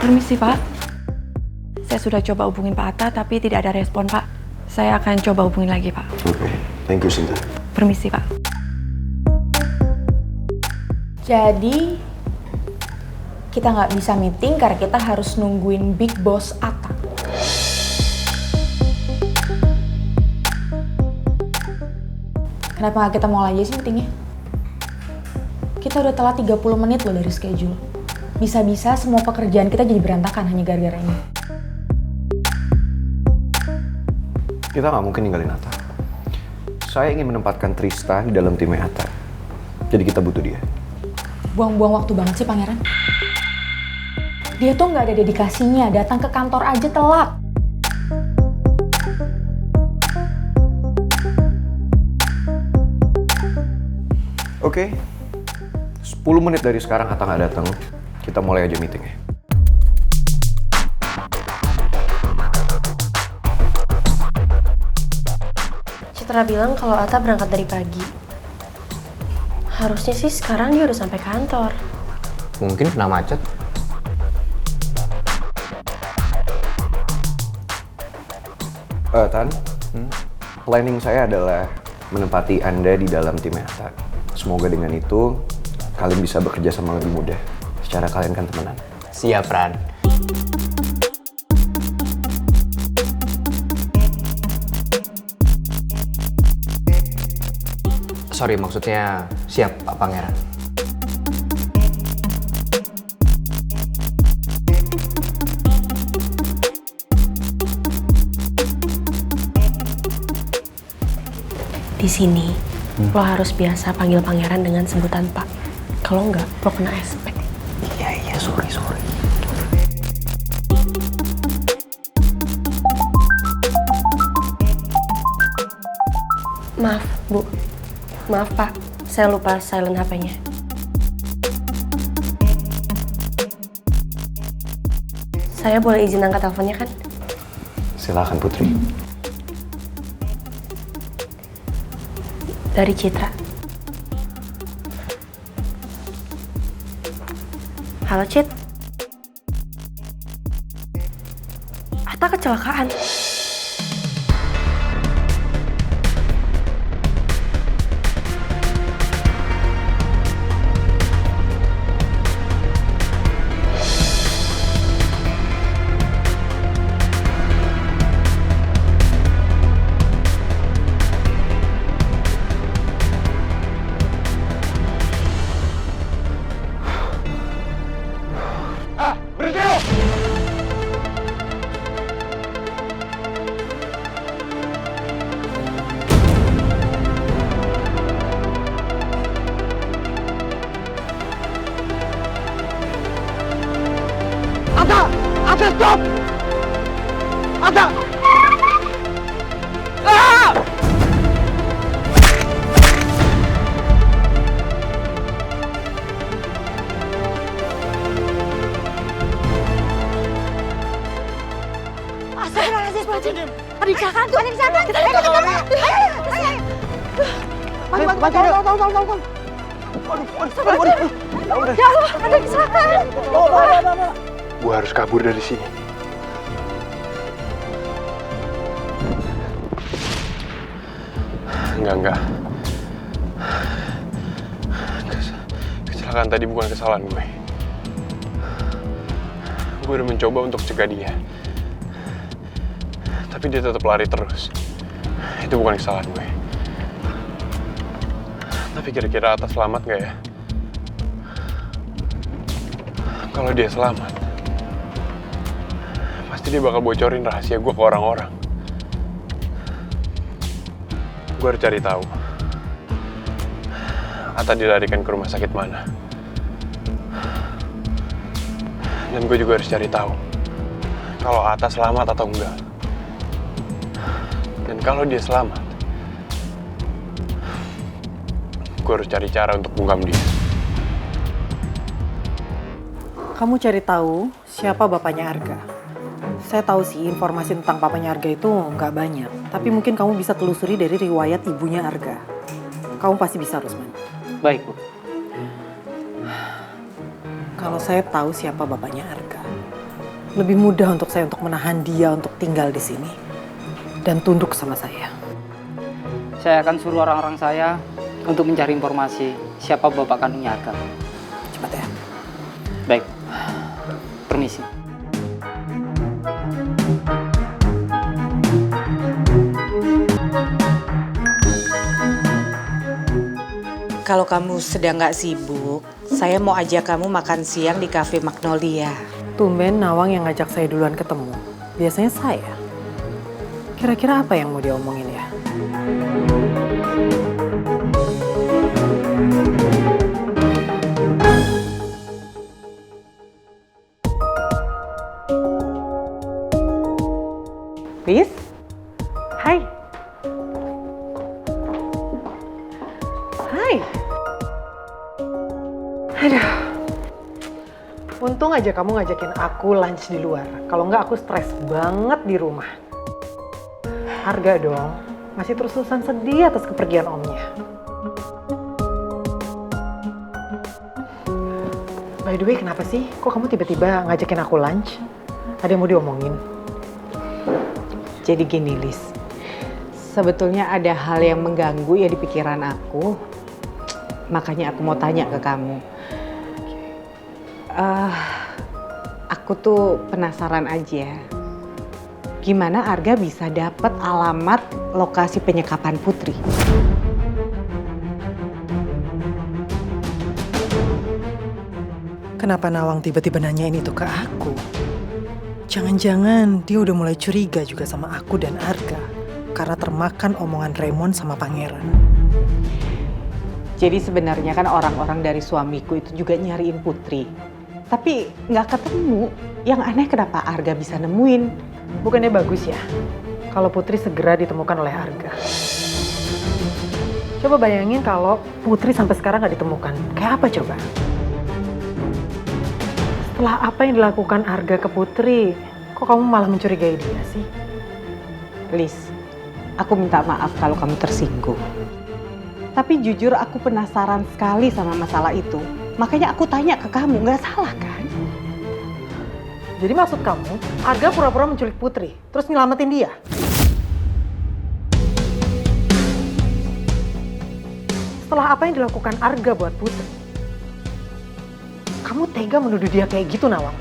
Permisi, Pak. Saya sudah coba hubungin Pak Atta, tapi tidak ada respon, Pak. Saya akan coba hubungin lagi, Pak. Oke, thank you, Sinta. Permisi, Pak. Jadi, kita nggak bisa meeting karena kita harus nungguin Big Boss Atta. Kenapa nggak kita mulai aja sih meetingnya? Kita udah telat 30 menit loh dari schedule. Bisa-bisa semua pekerjaan kita jadi berantakan hanya gara-gara ini. Kita nggak mungkin ninggalin Atta. Saya ingin menempatkan Trista di dalam timnya Atta. Jadi kita butuh dia. Buang-buang waktu banget sih Pangeran. Dia tuh nggak ada dedikasinya, datang ke kantor aja telat. Oke, 10 menit dari sekarang Atta nggak datang. Kita mulai aja meetingnya. Citra bilang kalau Atta berangkat dari pagi. Harusnya sih sekarang dia udah sampai kantor. Mungkin kena macet. Tan, planning saya adalah menempati Anda di dalam tim Atta. Semoga dengan itu kalian bisa bekerja sama lebih mudah. Secara kalian kan temenan. Siap, Ran. Sorry, maksudnya siap, Pak Pangeran. Di sini, lo harus biasa panggil pangeran dengan sebutan Pak. Kalau enggak, lo kena aspek. Iya, sorry. Maaf, Bu. Maaf, Pak. Saya lupa silent HP-nya. Saya boleh izin angkat teleponnya kan? Silakan Putri. Dari Citra. Halo, Cit. Atta kecelakaan. Atta, stop! Atta! Ah! Astagfirullahaladzim. Ada kecelakaan tuh, ada kecelakaan. Kita lihat. Ayo. Bantu. Waduh. Ya Allah, ada kecelakaan. Gue harus kabur dari sini. Enggak. Kecelakaan tadi bukan kesalahan gue. Gue udah mencoba untuk cegah dia. Tapi dia tetap lari terus. Itu bukan kesalahan gue. Tapi kira-kira Atta selamat gak ya? Kalau dia selamat, pasti dia bakal bocorin rahasia gue ke orang-orang. Gue harus cari tahu Atta dilarikan ke rumah sakit mana. Dan gue juga harus cari tahu kalau Atta selamat atau enggak. Dan kalau dia selamat, gue harus cari cara untuk bungkam dia. Kamu cari tahu siapa bapaknya Arga. Saya tahu sih informasi tentang papanya Arga itu nggak banyak. Tapi mungkin kamu bisa telusuri dari riwayat ibunya Arga. Kamu pasti bisa, Rusman. Baik, Bu. Kalau saya tahu siapa bapaknya Arga, lebih mudah untuk saya untuk menahan dia untuk tinggal di sini dan tunduk sama saya. Saya akan suruh orang-orang saya untuk mencari informasi siapa bapak kandungnya Arga. Cepat ya. Baik, permisi. Kalau kamu sedang nggak sibuk, saya mau ajak kamu makan siang di Cafe Magnolia. Tumben Nawang yang ngajak saya duluan ketemu. Biasanya saya. Kira-kira apa yang mau diomongin ya? Liz? Hai. Hai. Aduh. Untung aja kamu ngajakin aku lunch di luar. Kalau nggak aku stres banget di rumah. Arga dong, masih terus-terusan sedih atas kepergian omnya. By the way, kenapa sih? Kok kamu tiba-tiba ngajakin aku lunch? Ada yang mau diomongin? Jadi gini, Liz. Sebetulnya ada hal yang mengganggu ya di pikiran aku. Makanya aku mau tanya ke kamu. Aku tuh penasaran aja. Gimana Arga bisa dapat alamat lokasi penyekapan Putri? Kenapa Nawang tiba-tiba nanyain itu ke aku? Jangan-jangan dia udah mulai curiga juga sama aku dan Arga karena termakan omongan Raymond sama Pangeran. Jadi sebenarnya kan orang-orang dari suamiku itu juga nyariin Putri. Tapi nggak ketemu. Yang aneh kenapa Arga bisa nemuin? Bukannya bagus ya kalau Putri segera ditemukan oleh Arga? Coba bayangin kalau Putri sampai sekarang nggak ditemukan. Kayak apa coba? Setelah apa yang dilakukan Arga ke Putri, kok kamu malah mencurigai dia sih? Liz, aku minta maaf kalau kamu tersinggung. Tapi jujur aku penasaran sekali sama masalah itu. Makanya aku tanya ke kamu, nggak salah kan? Jadi maksud kamu, Arga pura-pura menculik Putri, terus nyelamatin dia? Setelah apa yang dilakukan Arga buat Putri, kamu tega menuduh dia kayak gitu, Nawang?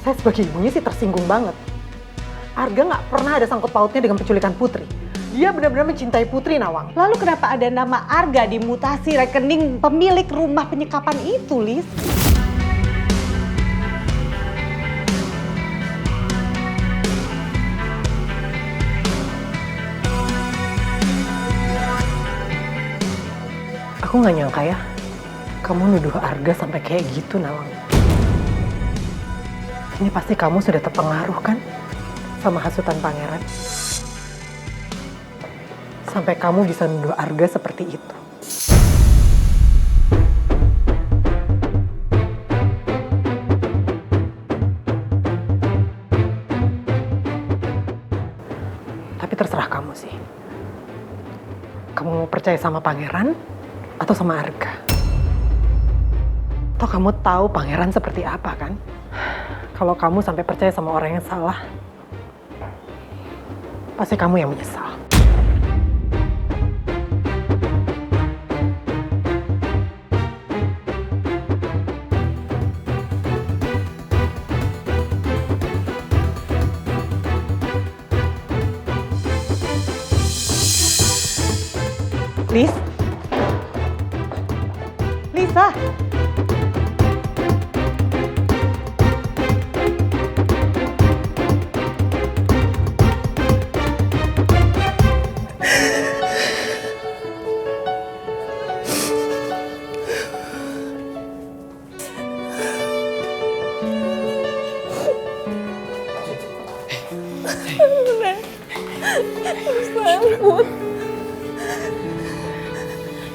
Saya sebagai ibunya sih tersinggung banget. Arga nggak pernah ada sangkut pautnya dengan penculikan Putri. Dia benar-benar mencintai Putri, Nawang. Lalu kenapa ada nama Arga di mutasi rekening pemilik rumah penyekapan itu, Liz? Aku nggak nyangka ya, kamu nuduh Arga sampai kayak gitu, Nawang. Ini pasti kamu sudah terpengaruh kan sama hasutan Pangeran? Sampai kamu bisa nuduh Arga seperti itu. Tapi terserah kamu sih. Kamu mau percaya sama Pangeran atau sama Arga? Atau kamu tahu Pangeran seperti apa kan? Kalau kamu sampai percaya sama orang yang salah, pasti kamu yang menyesal. Liz? Lisa?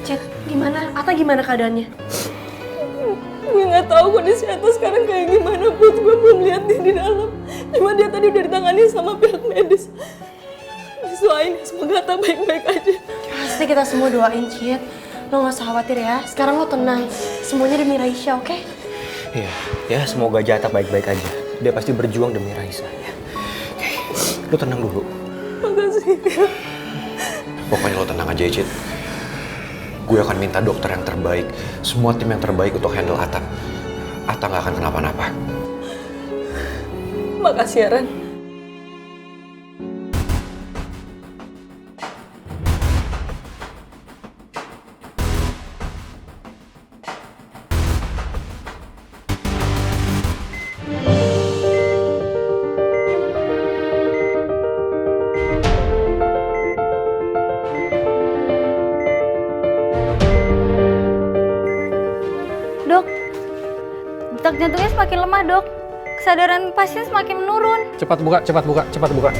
Chat, gimana? Ata gimana keadaannya? Gue nggak tahu kondisi Ata sekarang kayak gimana, Put. Gue belum lihat dia di dalam. Cuma dia tadi udah ditangani sama pihak medis. Doain, semoga Ata baik-baik aja. Pasti kita semua doain, Cit. Lo gak usah khawatir ya. Sekarang lo tenang. Semuanya demi Raisya, oke? Iya, ya semoga aja Ata baik-baik aja. Dia pasti berjuang demi Raisa. Ya. Oke, lu tenang dulu. Makasih. Pokoknya lo tenang aja, Cid. Gue akan minta dokter yang terbaik, semua tim yang terbaik untuk handle Ata. Ata nggak akan kenapa-napa. Makasih ya, Ren. Dok, detak jantungnya semakin lemah, Dok. Kesadaran pasien semakin menurun. Cepat buka, cepat buka, cepat buka.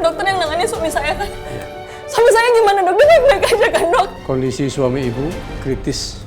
Dokter yang nangani suami saya kan? Suami saya gimana, Dok? Dia baik-baik aja kan, Dok? Kondisi suami ibu kritis.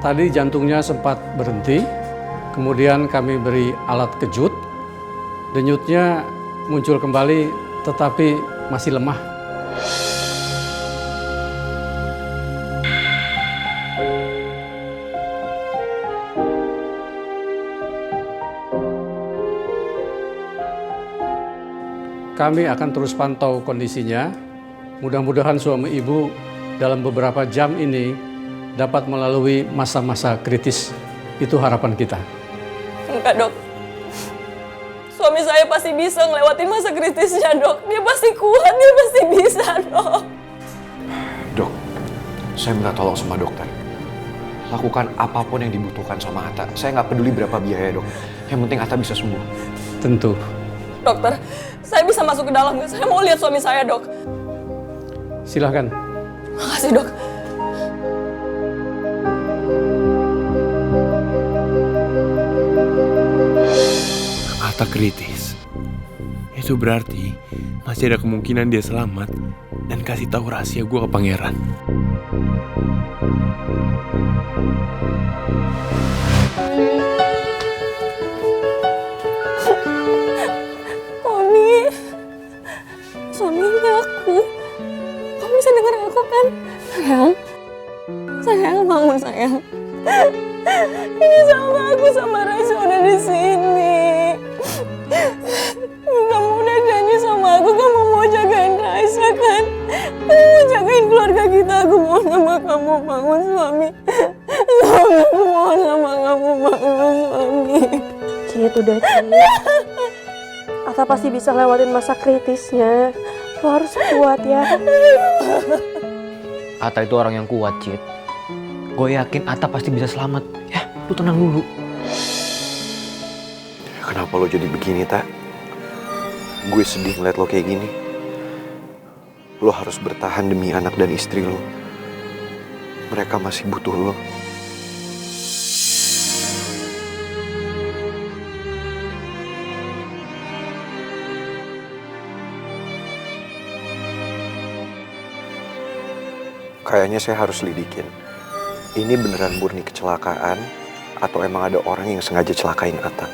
Tadi jantungnya sempat berhenti, kemudian kami beri alat kejut. Denyutnya muncul kembali tetapi masih lemah. Kami akan terus pantau kondisinya. Mudah-mudahan suami ibu dalam beberapa jam ini dapat melalui masa-masa kritis. Itu harapan kita. Enggak, Dok. Suami saya pasti bisa ngelewatin masa kritisnya, Dok. Dia pasti kuat, dia pasti bisa, Dok. Dok, saya minta tolong sama dokter. Lakukan apapun yang dibutuhkan sama Ata. Saya nggak peduli berapa biaya, Dok. Yang penting Ata bisa sembuh. Tentu. Dokter, saya bisa masuk ke dalam nggak? Saya mau lihat suami saya, Dok. Silahkan. Makasih, Dok. Ata kritis. Itu berarti masih ada kemungkinan dia selamat dan kasih tahu rahasia gue ke pangeran. Mami, suaminya aku. Kamu bisa dengar aku kan? Sayang, sayang bangun sayang. Ini sama aku sama Raisa udah di sini. Kamu udah janji sama aku, kamu mau jagain Raisa kan? Kamu mau jagain keluarga kita. Aku mohon sama kamu bangun suami. Suami, aku mohon sama kamu bangun suami. Cid, udah Cid. Ata pasti bisa lewatin masa kritisnya. Lo harus kuat ya. Ata itu orang yang kuat, Cid. Gue yakin Ata pasti bisa selamat. Ya, lu tenang dulu. Kenapa lo jadi begini, Tak? Gue sedih ngeliat lo kayak gini. Lo harus bertahan demi anak dan istri lo. Mereka masih butuh lo. Kayaknya saya harus lidikin. Ini beneran murni kecelakaan atau emang ada orang yang sengaja celakain Ata?